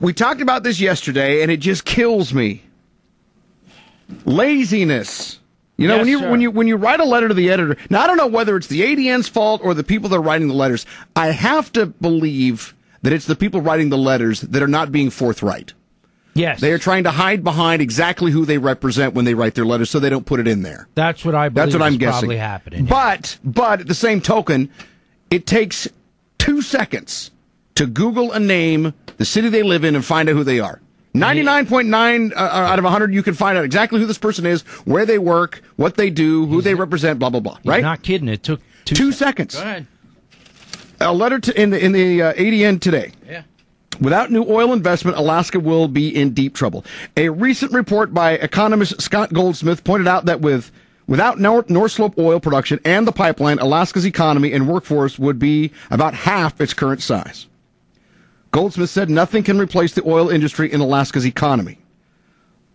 We talked about this yesterday, and it just kills me. Laziness. You know, Yes, when you write a letter to the editor, now I don't know whether it's the ADN's fault or the people that are writing the letters. I have to believe that it's the people writing the letters that are not being forthright. Yes. They are trying to hide behind exactly who they represent when they write their letters, so they don't put it in there. That's what I believe. That's what I'm is guessing. Probably happening. But at the same token, it takes 2 seconds to Google a name, the city they live in, and find out who they are. 99.9 out of 100, you can find out exactly who this person is, where they work, what they do, who they represent, blah, blah, blah. Right? You're not kidding. It took 2 seconds. Go ahead. A letter in the ADN today. Yeah. Without new oil investment, Alaska will be in deep trouble. A recent report by economist Scott Goldsmith pointed out that without North Slope oil production and the pipeline, Alaska's economy and workforce would be about half its current size. Goldsmith said nothing can replace the oil industry in Alaska's economy.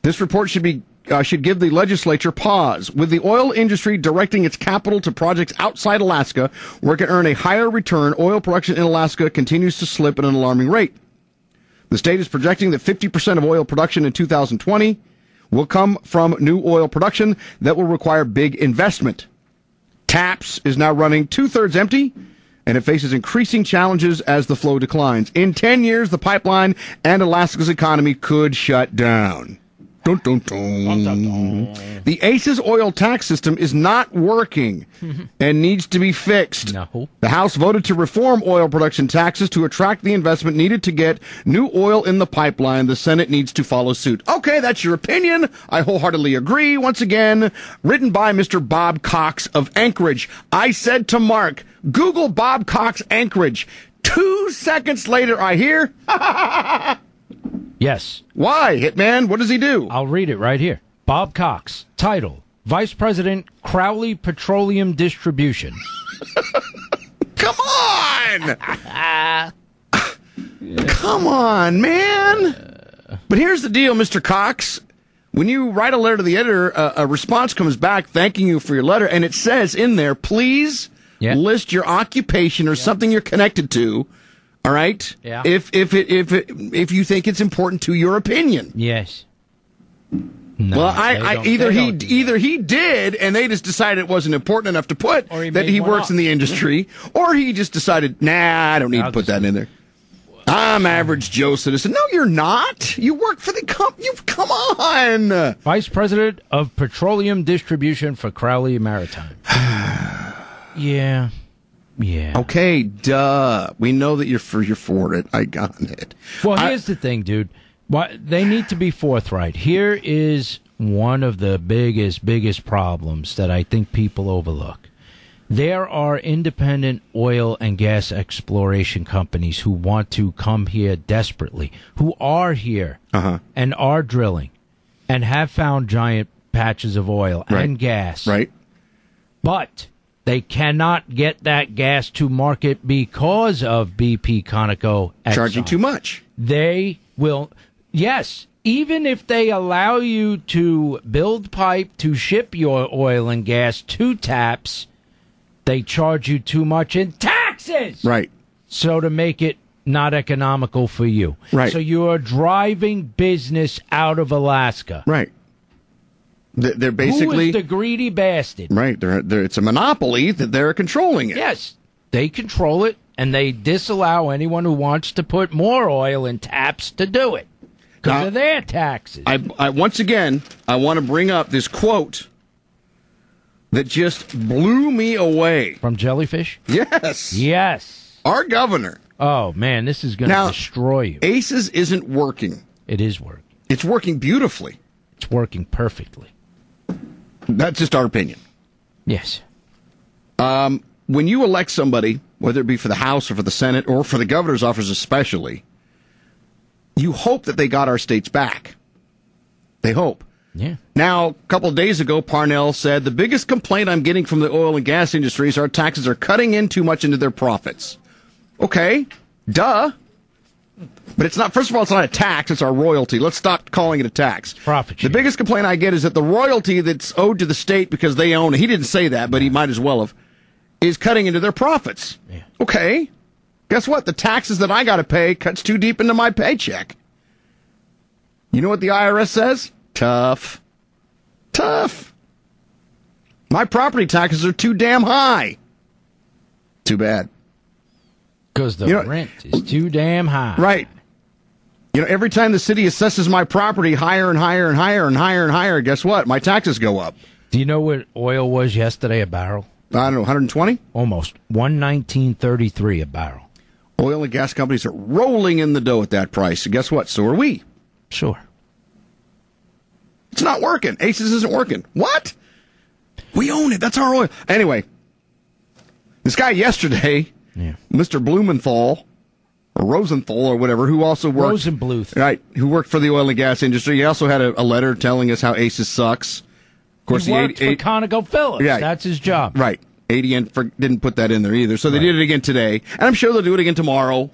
This report should give the legislature pause. With the oil industry directing its capital to projects outside Alaska, where it can earn a higher return, oil production in Alaska continues to slip at an alarming rate. The state is projecting that 50% of oil production in 2020 will come from new oil production that will require big investment. TAPS is now running 2/3 empty, and it faces increasing challenges as the flow declines. In 10 years, the pipeline and Alaska's economy could shut down. Dun, dun, dun. Dun, dun, dun. The ACES oil tax system is not working and needs to be fixed. No. The House voted to reform oil production taxes to attract the investment needed to get new oil in the pipeline. The Senate needs to follow suit. Okay, that's your opinion. I wholeheartedly agree. Once again, written by Mr. Bob Cox of Anchorage. I said to Mark, Google Bob Cox Anchorage. 2 seconds later, I hear, Yes. Why, Hitman? What does he do? I'll read it right here. Bob Cox. Title: Vice President, Crowley Petroleum Distribution. Come on! Come on, man! But here's the deal, Mr. Cox. When you write a letter to the editor, a response comes back thanking you for your letter, and it says in there, please list your occupation or something you're connected to. All right. Yeah. If you think it's important to your opinion. Yes. No, well, either he did, and they just decided it wasn't important enough to put that he works in the industry, or he just decided, nah, I don't need to put that in there. I'm average Joe citizen. No, you're not. You work for the company. Come on. Vice President of Petroleum Distribution for Crowley Maritime. Yeah. Yeah. Okay, duh. We know that you're for it. I got it. Well, here's the thing, dude. They need to be forthright. Here is one of the biggest problems that I think people overlook. There are independent oil and gas exploration companies who want to come here desperately, who are here and are drilling and have found giant patches of oil and gas. Right. But they cannot get that gas to market because of BP, Conoco, Exxon. Charging too much. They will, yes, even if they allow you to build pipe to ship your oil and gas to TAPS, they charge you too much in taxes. Right. So to make it not economical for you. Right. So you are driving business out of Alaska. Right. They're basically... Who is the greedy bastard? Right. It's a monopoly that they're controlling it. Yes. They control it, and they disallow anyone who wants to put more oil in TAPS to do it because of their taxes. I once again, I want to bring up this quote that just blew me away. From Jellyfish? Yes. Yes. Our governor. Oh, man, this is going to destroy you. ACES isn't working. It is working. It's working beautifully. It's working perfectly. That's just our opinion. Yes. When you elect somebody, whether it be for the House or for the Senate or for the governor's office especially, you hope that they got our states back. They hope. Yeah. Now, a couple of days ago, Parnell said, the biggest complaint I'm getting from the oil and gas industry is our taxes are cutting in too much into their profits. Okay, duh. But it's not, first of all, it's not a tax, it's our royalty. Let's stop calling it a tax. Profit share. The biggest complaint I get is that the royalty that's owed to the state because they own it, he didn't say that, but he might as well have, is cutting into their profits. Yeah. Okay. Guess what? The taxes that I got to pay cuts too deep into my paycheck. You know what the IRS says? Tough. Tough. My property taxes are too damn high. Too bad. Because the rent is too damn high. Right. Every time the city assesses my property higher and higher and higher and higher and higher, guess what? My taxes go up. Do you know what oil was yesterday a barrel? I don't know, 120? Almost. 119.33 a barrel. Oil and gas companies are rolling in the dough at that price. And guess what? So are we. Sure. It's not working. ACES isn't working. What? We own it. That's our oil. Anyway, this guy yesterday, Mr. Blumenthal, or Rosenthal or whatever, who also worked... Rosenbluth. Right, who worked for the oil and gas industry. He also had a letter telling us how ACES sucks. Of course, he worked for ConocoPhillips. Right. That's his job. Right. ADN didn't put that in there either. So they did it again today. And I'm sure they'll do it again tomorrow.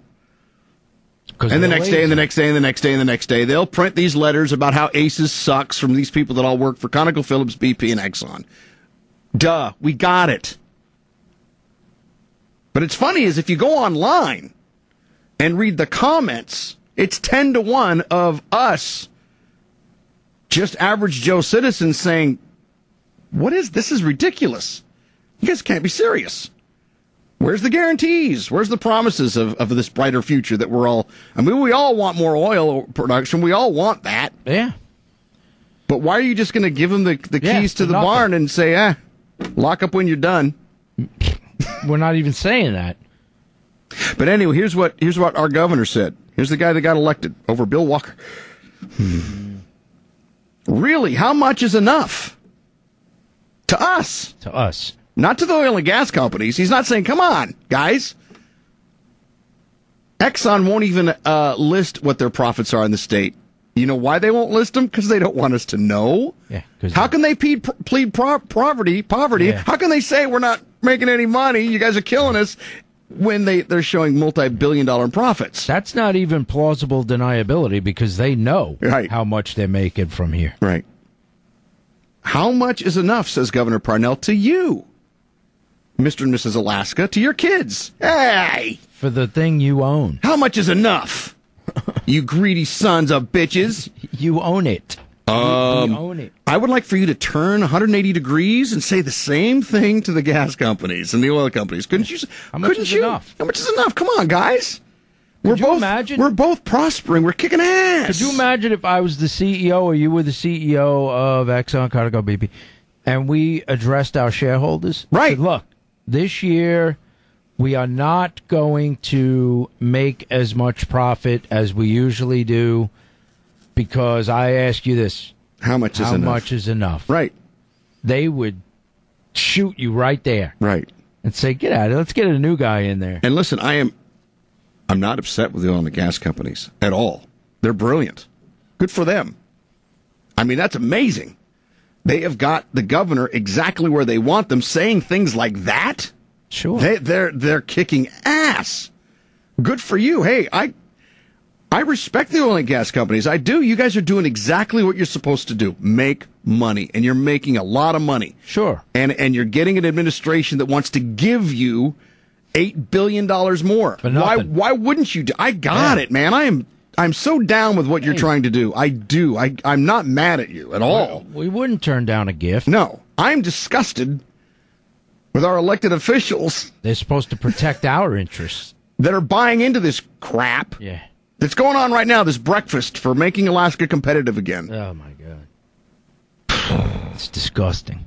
And the next day, and the next day, and the next day, and the next day. They'll print these letters about how ACES sucks from these people that all work for ConocoPhillips, BP, and Exxon. Duh. We got it. But it's funny is if you go online and read the comments, it's 10-1 of us, just average Joe citizens, saying, what is this? Is ridiculous. You guys can't be serious. Where's the guarantees? Where's the promises of this brighter future that we're all... I mean, we all want more oil production. We all want that. Yeah. But why are you just going to give them the keys to the barn and say, lock up when you're done? We're not even saying that. But anyway, here's what our governor said. Here's the guy that got elected over Bill Walker. Really, how much is enough? To us. To us. Not to the oil and gas companies. He's not saying, come on, guys. Exxon won't even list what their profits are in the state. You know why they won't list them? Because they don't want us to know. Yeah. How can they plead poverty? Yeah. How can they say we're not making any money? You guys are killing us when they're showing multi-billion-dollar profits. That's not even plausible deniability because they know how much they're making from here. Right. How much is enough, says Governor Parnell, to you, Mr. and Mrs. Alaska, to your kids? Hey! For the thing you own. How much is enough? You greedy sons of bitches. You own it. You own it. I would like for you to turn 180 degrees and say the same thing to the gas companies and the oil companies. Couldn't you? How much is enough? How much is enough? Come on, guys. Imagine? We're both prospering. We're kicking ass. Could you imagine if I was the CEO or you were the CEO of Exxon, Conoco, BP, and we addressed our shareholders? Right. Said, look, this year we are not going to make as much profit as we usually do because I ask you this. How much is enough? How much is enough? Right. They would shoot you right there. Right. And say, get out of it. Let's get a new guy in there. And listen, I'm not upset with the oil and the gas companies at all. They're brilliant. Good for them. I mean, that's amazing. They have got the governor exactly where they want them, saying things like that. Sure. They're kicking ass. Good for you. Hey, I respect the oil and gas companies. I do. You guys are doing exactly what you're supposed to do. Make money. And you're making a lot of money. Sure. And you're getting an administration that wants to give you $8 billion more. Why wouldn't you do? I got it, man. I'm so down with what you're trying to do. I do. I'm not mad at you at all. We wouldn't turn down a gift. No. I'm disgusted with our elected officials. They're supposed to protect our interests. That are buying into this crap. Yeah. That's going on right now, this breakfast for making Alaska competitive again. Oh, my God. It's disgusting.